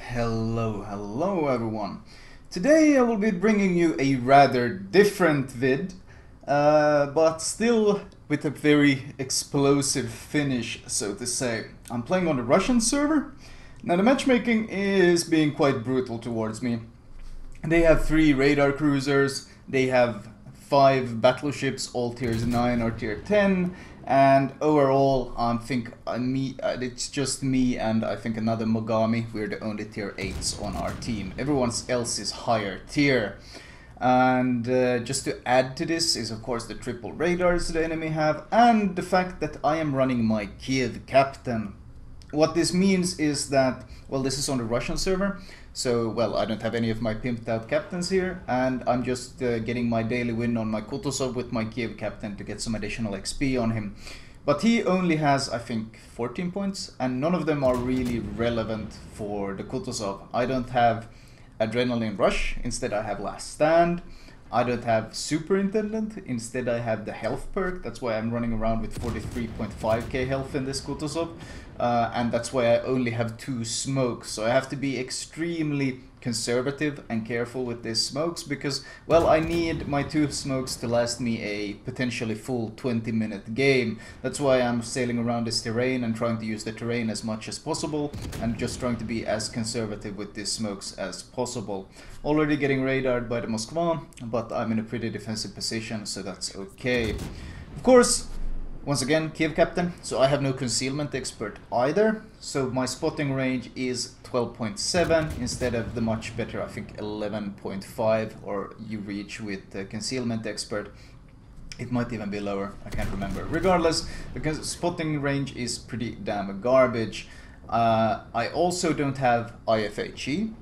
Hello everyone. Today I will be bringing you a rather different vid, but still with a very explosive finish, so to say. I'm playing on the Russian server. Now the matchmaking is being quite brutal towards me. They have 3 radar cruisers, they have 5 battleships, all tiers 9 or tier 10, and overall it's just me and I think another Mogami. We're the only tier 8s on our team. Everyone else is higher tier. And just to add to this is of course the triple radars the enemy have, and the fact that I am running my Kiev captain. What this means is that, well, this is on the Russian server, so, well, I don't have any of my pimped out captains here, and I'm just getting my daily win on my Kutuzov with my Kiev captain to get some additional XP on him. But he only has, I think, 14 points, and none of them are really relevant for the Kutuzov. I don't have Adrenaline Rush, instead I have Last Stand. I don't have Superintendent, instead I have the health perk. That's why I'm running around with 43.5k health in this Kutuzov, and that's why I only have 2 smokes. So I have to be extremely conservative and careful with these smokes because, well, I need my 2 smokes to last me a potentially full 20-minute game. That's why I'm sailing around this terrain and trying to use the terrain as much as possible and just trying to be as conservative with these smokes as possible. Already getting radared by the Moskva, but I'm in a pretty defensive position, so that's okay. Of course, once again, Kiev captain, so I have no concealment expert either, so my spotting range is 12.7 instead of the much better, I think, 11.5, or you reach with the concealment expert. It might even be lower, I can't remember. Regardless, the spotting range is pretty damn garbage. I also don't have IFHE,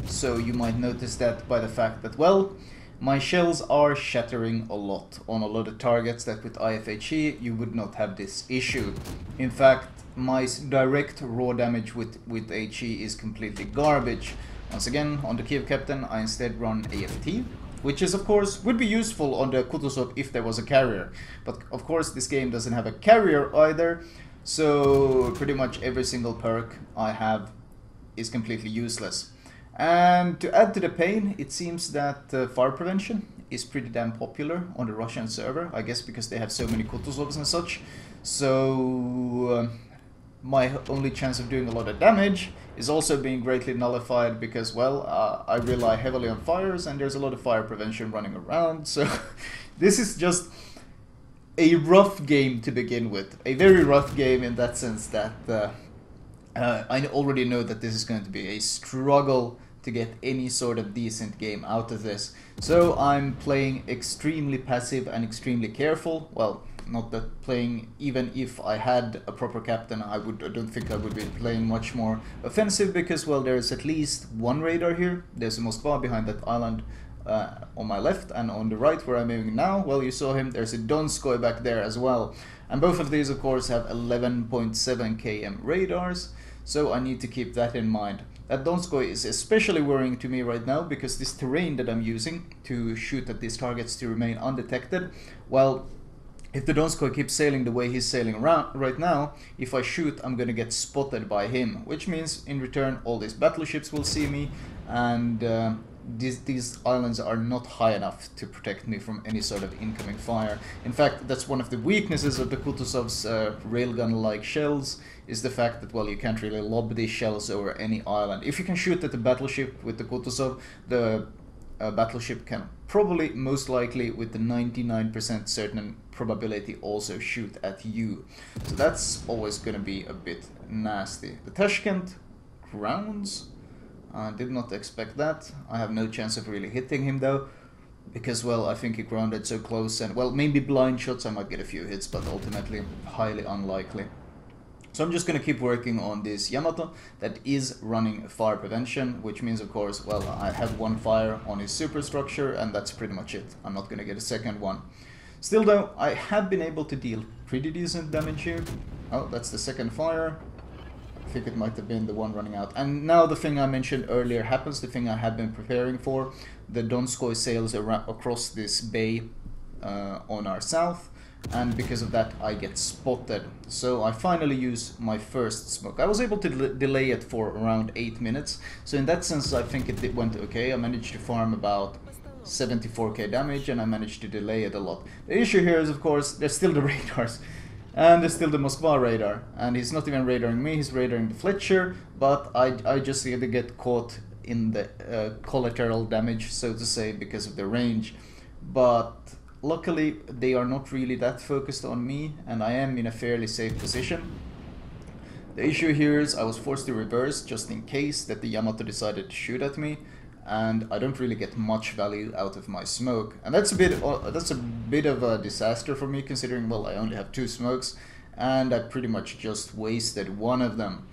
so you might notice that by the fact that, well, my shells are shattering a lot on a lot of targets that with IFHE you would not have this issue. In fact, my direct raw damage with HE is completely garbage. Once again, on the Kiev captain I instead run AFT, which is of course would be useful on the Kutuzov if there was a carrier. But of course this game doesn't have a carrier either, so pretty much every single perk I have is completely useless. And to add to the pain, it seems that fire prevention is pretty damn popular on the Russian server, I guess because they have so many Kutuzovs and such. So my only chance of doing a lot of damage is also being greatly nullified because, well, I rely heavily on fires and there's a lot of fire prevention running around. So this is just a rough game to begin with. A very rough game in that sense that I already know that this is going to be a struggle to get any sort of decent game out of this. So I'm playing extremely passive and extremely careful. Well, not that playing, even if I had a proper captain, I don't think I would be playing much more offensive because, well, there's at least 1 radar here. There's a Moskva behind that island on my left, and on the right where I'm aiming now, well, you saw him, there's a Donskoy back there as well. And both of these, of course, have 11.7 km radars, so I need to keep that in mind. That Donskoy is especially worrying to me right now because this terrain that I'm using to shoot at these targets to remain undetected, well, if the Donskoy keeps sailing the way he's sailing around right now, if I shoot, I'm gonna get spotted by him, which means in return all these battleships will see me, and these islands are not high enough to protect me from any sort of incoming fire. In fact, that's one of the weaknesses of the Kutuzov's railgun-like shells, is the fact that, well, you can't really lob these shells over any island. If you can shoot at the battleship with the Kutuzov, the battleship can probably, most likely, with the 99% certain probability, also shoot at you. So that's always going to be a bit nasty. The Tashkent grounds. I did not expect that. I have no chance of really hitting him though, because, well, I think he grounded so close, and, well, maybe blind shots I might get a few hits, but ultimately highly unlikely. So I'm just going to keep working on this Yamato that is running fire prevention, which means, of course, well, I have 1 fire on his superstructure and that's pretty much it. I'm not going to get a second one. Still though, I have been able to deal pretty decent damage here. Oh, that's the second fire. I think it might have been the one running out. And now the thing I mentioned earlier happens, the thing I have been preparing for. The Donskoy sails across this bay on our south. and because of that I get spotted. So I finally use my first smoke. I was able to delay it for around 8 minutes, so in that sense I think it went okay. I managed to farm about 74k damage and I managed to delay it a lot. The issue here is, of course, there's still the radars. And there's still the Moskva radar, and he's not even radaring me, he's radaring the Fletcher, but I just either get caught in the collateral damage, so to say, because of the range. But luckily they are not really that focused on me, and I am in a fairly safe position. The issue here is I was forced to reverse just in case that the Yamato decided to shoot at me, and I don't really get much value out of my smoke, and that's a bit of a disaster for me, considering, well, I only have 2 smokes and I pretty much just wasted one of them.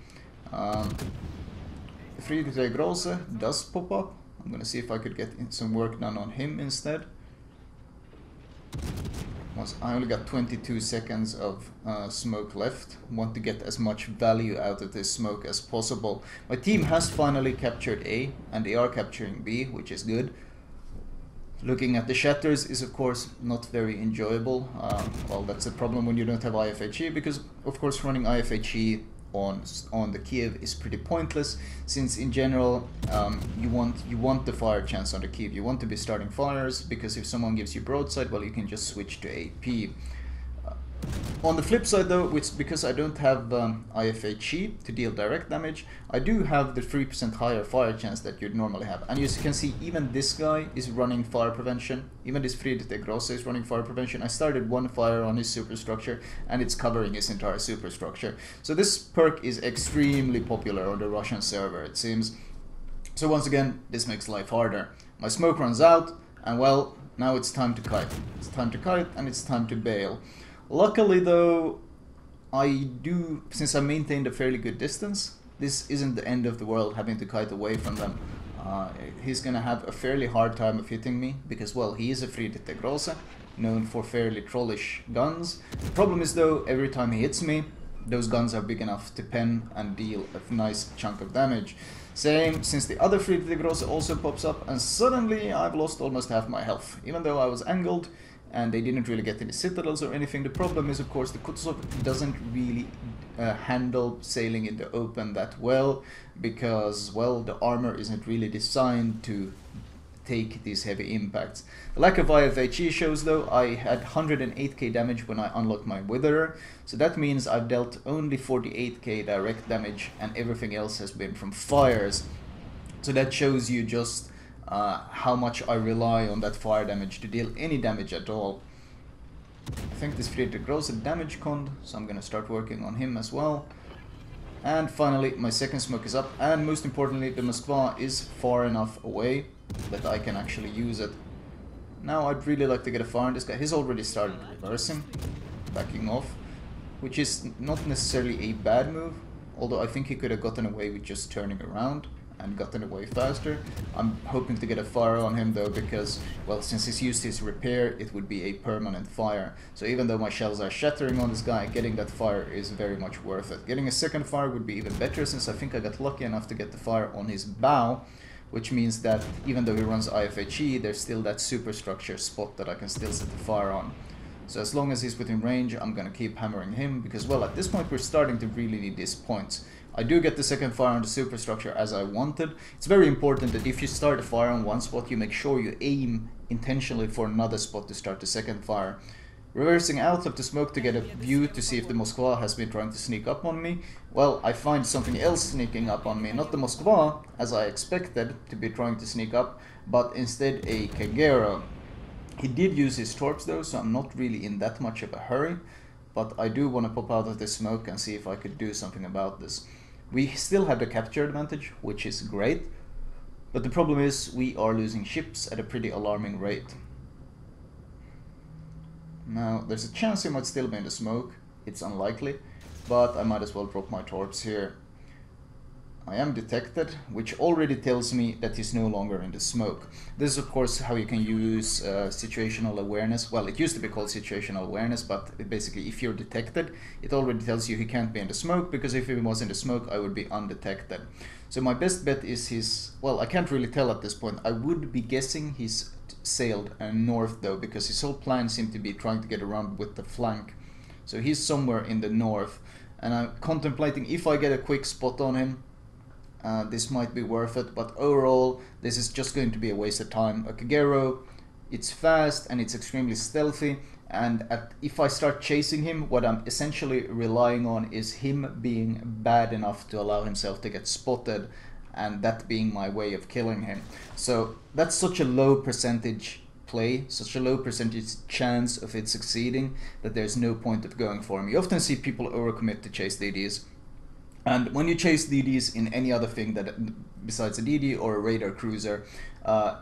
Friedrich Grosse does pop up. I'm gonna see if I could get some work done on him instead. I only got 22 seconds of smoke left. Want to get as much value out of this smoke as possible. My team has finally captured A, and they are capturing B, which is good. Looking at the shatters is of course not very enjoyable. Well, that's a problem when you don't have IFHE, because of course running IFHE on the Kiev is pretty pointless, since in general you want the fire chance on the Kiev. You want to be starting fires, because if someone gives you broadside, well, you can just switch to AP. On the flip side though, because I don't have IFHE to deal direct damage, I do have the 3% higher fire chance that you'd normally have. And you can see even this guy is running fire prevention, even this Friedrich Grosse is running fire prevention. I started 1 fire on his superstructure and it's covering his entire superstructure. So this perk is extremely popular on the Russian server, it seems. So once again, this makes life harder. My smoke runs out, and well, now it's time to kite. It's time to kite and it's time to bail. Luckily though, since I maintained a fairly good distance, this isn't the end of the world having to kite away from them. He's gonna have a fairly hard time of hitting me, because, well, he is a Friedrich Grosse, known for fairly trollish guns. The problem is though, every time he hits me, those guns are big enough to pen and deal a nice chunk of damage. Same since the other Friedrich Grosse also pops up, and suddenly I've lost almost half my health, even though I was angled and they didn't really get any citadels or anything. The problem is, of course, the Kutuzov doesn't really handle sailing in the open that well, because, well, the armor isn't really designed to take these heavy impacts. The lack of IFHE shows though. I had 108k damage when I unlocked my Witherer, so that means I've dealt only 48k direct damage, and everything else has been from fires. So that shows you just how much I rely on that fire damage to deal any damage at all. I think this Friedrich Grosse damage conned, so I'm gonna start working on him as well. And finally, my second smoke is up, and most importantly, the Moskva is far enough away that I can actually use it. Now I'd really like to get a fire on this guy. He's already started reversing, backing off, which is not necessarily a bad move, although I think he could have gotten away with just turning around and gotten away faster. I'm hoping to get a fire on him though, because, well, since he's used his repair, it would be a permanent fire. So even though my shells are shattering on this guy, getting that fire is very much worth it. Getting a second fire would be even better, since I think I got lucky enough to get the fire on his bow, which means that even though he runs IFHE, there's still that superstructure spot that I can still set the fire on. So as long as he's within range, I'm gonna keep hammering him, because, well, at this point we're starting to really need these points. I do get the second fire on the superstructure as I wanted. It's very important that if you start a fire on one spot, you make sure you aim intentionally for another spot to start the second fire. Reversing out of the smoke to get a view to see if the Moskva has been trying to sneak up on me. Well, I find something else sneaking up on me. Not the Moskva, as I expected to be trying to sneak up, but instead a Kagero. He did use his torps though, so I'm not really in that much of a hurry. But I do want to pop out of the smoke and see if I could do something about this. We still have the capture advantage, which is great, but the problem is we are losing ships at a pretty alarming rate. Now, there's a chance he might still be in the smoke. It's unlikely, but I might as well drop my torps here. I am detected, which already tells me that he's no longer in the smoke. This is of course how you can use situational awareness. Well, it used to be called situational awareness, but basically if you're detected, it already tells you he can't be in the smoke, because if he was in the smoke, I would be undetected. So my best bet is his, well, I can't really tell at this point. I would be guessing he's sailed north though, because his whole plan seemed to be trying to get around with the flank. So he's somewhere in the north, and I'm contemplating if I get a quick spot on him, this might be worth it, but overall this is just going to be a waste of time. A Kagero, it's fast and it's extremely stealthy, and if I start chasing him, what I'm essentially relying on is him being bad enough to allow himself to get spotted, and that being my way of killing him. So that's such a low percentage play, such a low percentage chance of it succeeding, that there's no point of going for him. You often see people overcommit to chase DDs, and when you chase DDs in any other thing that besides a DD or a radar cruiser,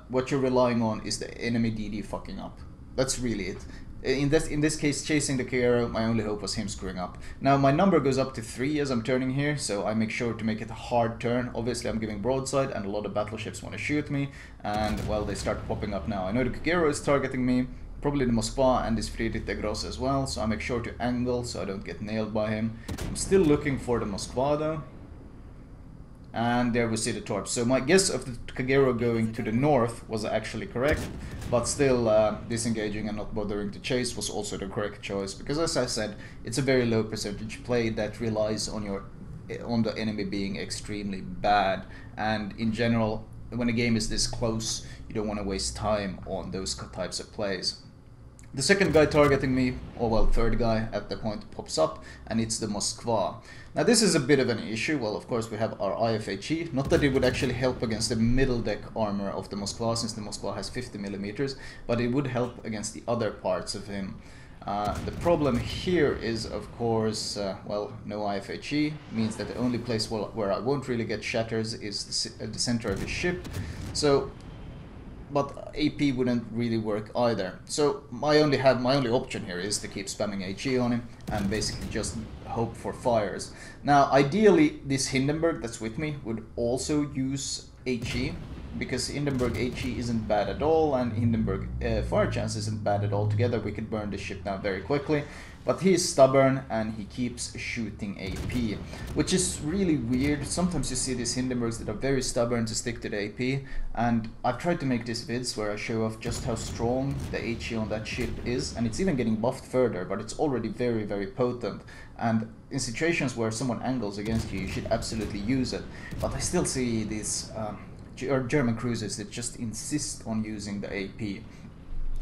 what you're relying on is the enemy DD fucking up. That's really it. In this case, chasing the Kagero, my only hope was him screwing up. Now my number goes up to 3 as I'm turning here, so I make sure to make it a hard turn. Obviously I'm giving broadside and a lot of battleships want to shoot me, and well, they start popping up now. I know the Kagero is targeting me, probably the Moskva and this Friedrich der Grosse as well, so I make sure to angle so I don't get nailed by him. I'm still looking for the Moskva though. And there we see the torps. So my guess of the Kagero going to the north was actually correct, but still disengaging and not bothering to chase was also the correct choice, because as I said, it's a very low percentage play that relies on the enemy being extremely bad, and in general, when a game is this close, you don't want to waste time on those types of plays. The second guy targeting me, or well, third guy at the point, pops up, and it's the Moskva. Now this is a bit of an issue. Well, of course we have our IFHE, not that it would actually help against the middle deck armor of the Moskva, since the Moskva has 50mm, but it would help against the other parts of him. The problem here is, of course, well, no IFHE, means that the only place where I won't really get shatters is the center of his ship. So, but AP wouldn't really work either. So my only option here is to keep spamming HE on him and basically just hope for fires. Now ideally this Hindenburg that's with me would also use HE, because Hindenburg HE isn't bad at all, and Hindenburg fire chance isn't bad at all. Together we could burn the ship down very quickly, but he is stubborn and he keeps shooting AP, which is really weird. Sometimes you see these Hindenburgs that are very stubborn to stick to the AP, and I've tried to make these vids where I show off just how strong the HE on that ship is, and it's even getting buffed further, but it's already very, very potent. And in situations where someone angles against you, you should absolutely use it. But I still see these German cruisers that just insist on using the AP.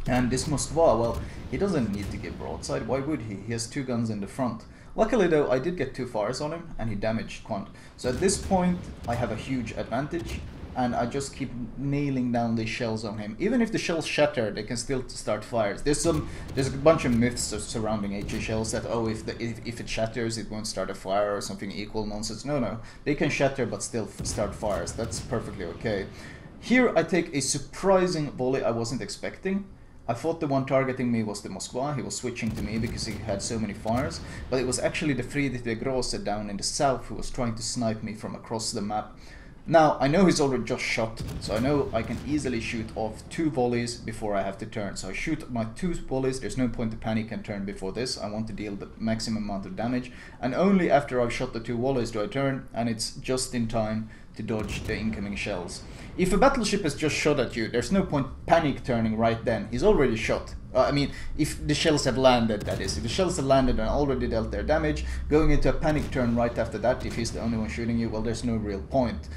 And this Moskva, well, he doesn't need to get broadside, why would he? He has 2 guns in the front. Luckily though, I did get 2 fires on him, and he damaged Quant. So at this point, I have a huge advantage, and I just keep nailing down these shells on him. Even if the shells shatter, they can still start fires. There's a bunch of myths surrounding HE shells that, oh, if it shatters, it won't start a fire or something equal nonsense. No, they can shatter but still start fires. That's perfectly okay. Here I take a surprising volley I wasn't expecting. I thought the one targeting me was the Moskva. He was switching to me because he had so many fires, but it was actually the Friedrich der Grosse down in the south who was trying to snipe me from across the map. Now, I know he's already just shot, so I know I can easily shoot off 2 volleys before I have to turn. So I shoot my 2 volleys, there's no point to panic and turn before this. I want to deal the maximum amount of damage, and only after I've shot the 2 volleys do I turn, and it's just in time to dodge the incoming shells. If a battleship has just shot at you, there's no point panic turning right then. He's already shot. I mean, if the shells have landed, that is. If the shells have landed and already dealt their damage, going into a panic turn right after that, if he's the only one shooting you, well, there's no real point.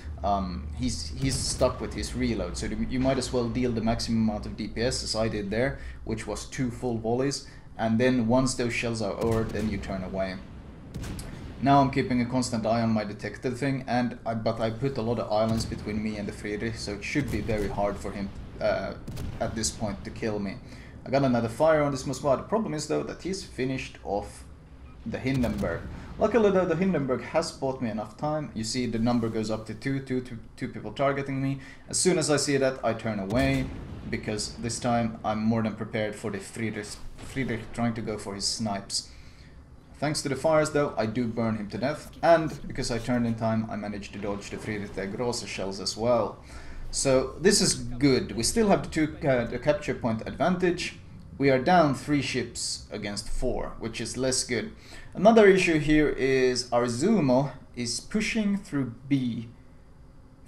He's stuck with his reload, so you might as well deal the maximum amount of DPS as I did there, which was 2 full volleys, and then once those shells are over, then you turn away. Now I'm keeping a constant eye on my detected thing, but I put a lot of islands between me and the Friedrich, so it should be very hard for him at this point to kill me. I got another fire on this Moskva. The problem is though that he's finished off the Hindenburg. Luckily though, the Hindenburg has bought me enough time. You see the number goes up to 2 people targeting me. As soon as I see that, I turn away, because this time I'm more than prepared for the Friedrich trying to go for his snipes. Thanks to the fires though, I do burn him to death, and because I turned in time, I managed to dodge the Friedrich der Grosse shells as well. So this is good. We still have the capture point advantage. We are down 3 ships against 4, which is less good. Another issue here is our Zumo is pushing through B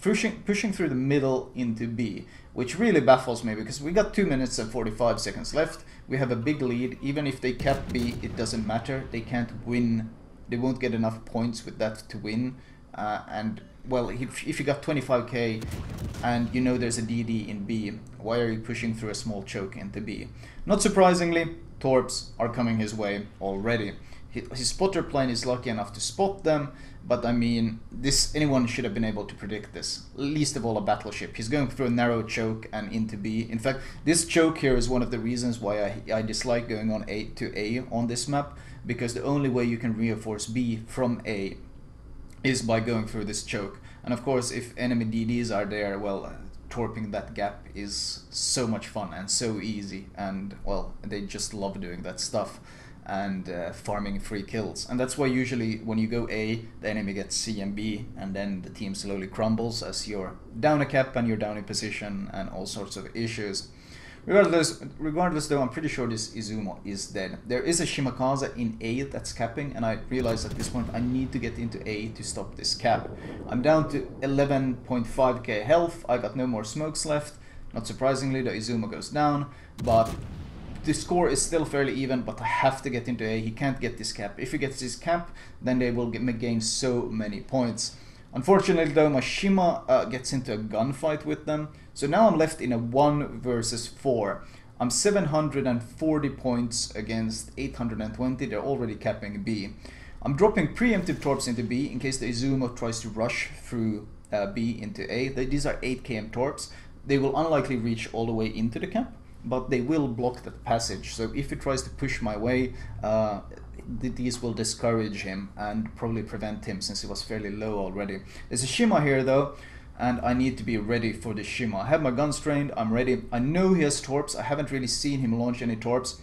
pushing through the middle into B, which really baffles me because we got 2 minutes and 45 seconds left. We have a big lead. Even if they cap B, it doesn't matter. They can't win. They won't get enough points with that to win. And well, if you got 25k and you know there's a DD in B, why are you pushing through a small choke into B? Not surprisingly, Torps are coming his way already. His spotter plane is lucky enough to spot them, but I mean, anyone should have been able to predict this, least of all a battleship. He's going through a narrow choke and into B. In fact, this choke here is one of the reasons why I dislike going on A on this map, because the only way you can reinforce B from A is by going through this choke. And of course, if enemy DDs are there, well, torping that gap is so much fun and so easy, and well, they just love doing that stuff and farming free kills. And that's why usually when you go A, the enemy gets C and B, and then the team slowly crumbles as you're down a cap and you're down in position and all sorts of issues. Regardless though, I'm pretty sure this Izumo is dead. There is a Shimakaze in A that's capping, and I realize at this point I need to get into A to stop this cap. I'm down to 11.5k health, I got no more smokes left. Not surprisingly, the Izumo goes down, but the score is still fairly even, but I have to get into A. He can't get this cap. If he gets this cap, then they will gain so many points. Unfortunately though, my Shima gets into a gunfight with them, so now I'm left in a 1 versus 4. I'm 740 points against 820, they're already capping B. I'm dropping preemptive torps into B in case the Izumo tries to rush through B into A. These are 8 km torps. They will unlikely reach all the way into the camp, but they will block the passage, so if he tries to push my way, these will discourage him and probably prevent him since he was fairly low already. There's a Shima here though, and I need to be ready for the Shima. I have my guns trained, I'm ready. I know he has torps, I haven't really seen him launch any torps.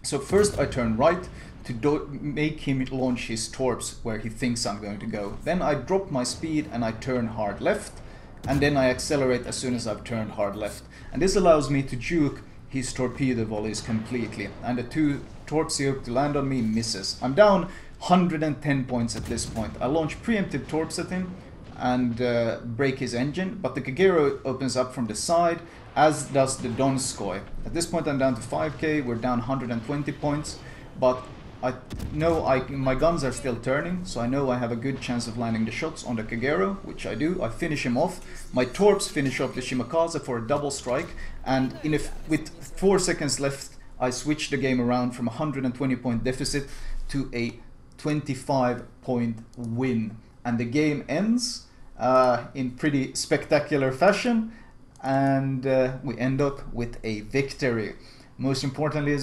So first I turn right to make him launch his torps where he thinks I'm going to go. Then I drop my speed and I turn hard left, and then I accelerate as soon as I've turned hard left. And this allows me to juke his torpedo volleys completely, and the 2 torps he hoped to land on me misses. I'm down 110 points at this point. I launch preemptive torps at him and break his engine, but the Kagero opens up from the side, as does the Donskoy. At this point I'm down to 5k, we're down 120 points, but I know my guns are still turning, so I know I have a good chance of landing the shots on the Kagero, which I do. I finish him off. My torps finish off the Shimakaze for a double strike, and with 4 seconds left, I switch the game around from a 120 point deficit to a 25 point win. And the game ends in pretty spectacular fashion, and we end up with a victory. Most importantly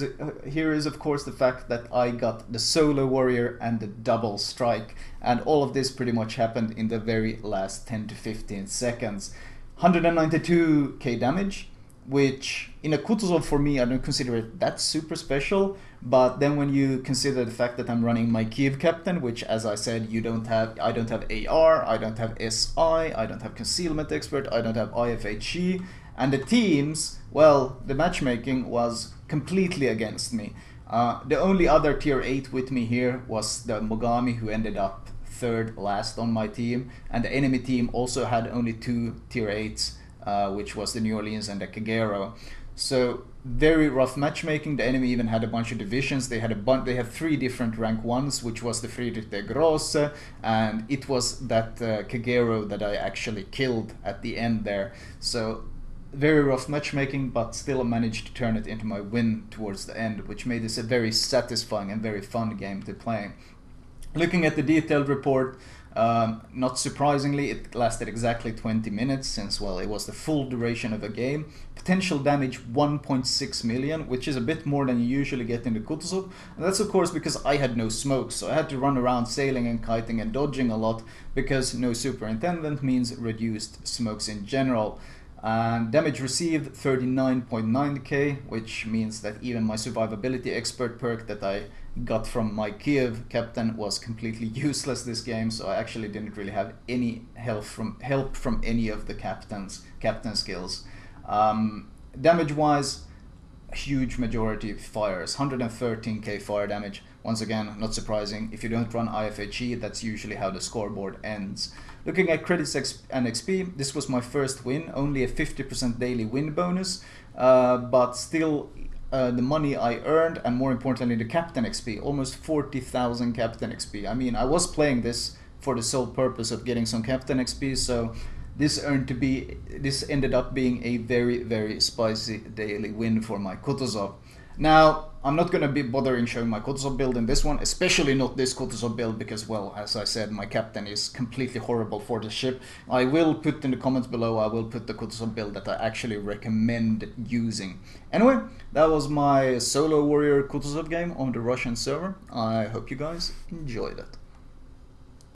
here is of course the fact that I got the solo warrior and the double strike, and all of this pretty much happened in the very last 10 to 15 seconds. 192k damage, which in a Kutuzov for me I don't consider it that super special, but then when you consider the fact that I'm running my Kiev captain, which as I said I don't have AR, I don't have SI, I don't have concealment expert, I don't have IFHE, and the teams, well, the matchmaking was completely against me. The only other tier 8 with me here was the Mogami, who ended up 3rd last on my team, and the enemy team also had only 2 tier 8s, which was the New Orleans and the Kagero. So very rough matchmaking. The enemy even had a bunch of divisions. They had 3 different rank 1s, which was the Friedrich der Grosse, and it was that Kagero that I actually killed at the end there. So very rough matchmaking, but still managed to turn it into my win towards the end, which made this a very satisfying and very fun game to play. Looking at the detailed report, not surprisingly, it lasted exactly 20 minutes since, well, it was the full duration of a game. Potential damage 1.6 million, which is a bit more than you usually get in the Kutuzov. And that's of course because I had no smokes, so I had to run around sailing and kiting and dodging a lot, because no superintendent means reduced smokes in general. And damage received 39.9k, which means that even my survivability expert perk that I got from my Kiev captain was completely useless this game, so I actually didn't really have any help from any of the captain skills. Damage wise, a huge majority fires, 113k fire damage. Once again, not surprising, if you don't run IFHE, that's usually how the scoreboard ends. Looking at credits and XP, this was my first win, only a 50% daily win bonus, but still the money I earned, and more importantly the captain XP, almost 40,000 captain XP. I mean, I was playing this for the sole purpose of getting some captain XP, so this ended up being a very, very spicy daily win for my Kutuzov. Now, I'm not going to be bothering showing my Kutuzov build in this one, especially not this Kutuzov build, because, well, as I said, my captain is completely horrible for the ship. I will put in the comments below, I will put the Kutuzov build that I actually recommend using. Anyway, that was my solo warrior Kutuzov game on the Russian server. I hope you guys enjoyed it.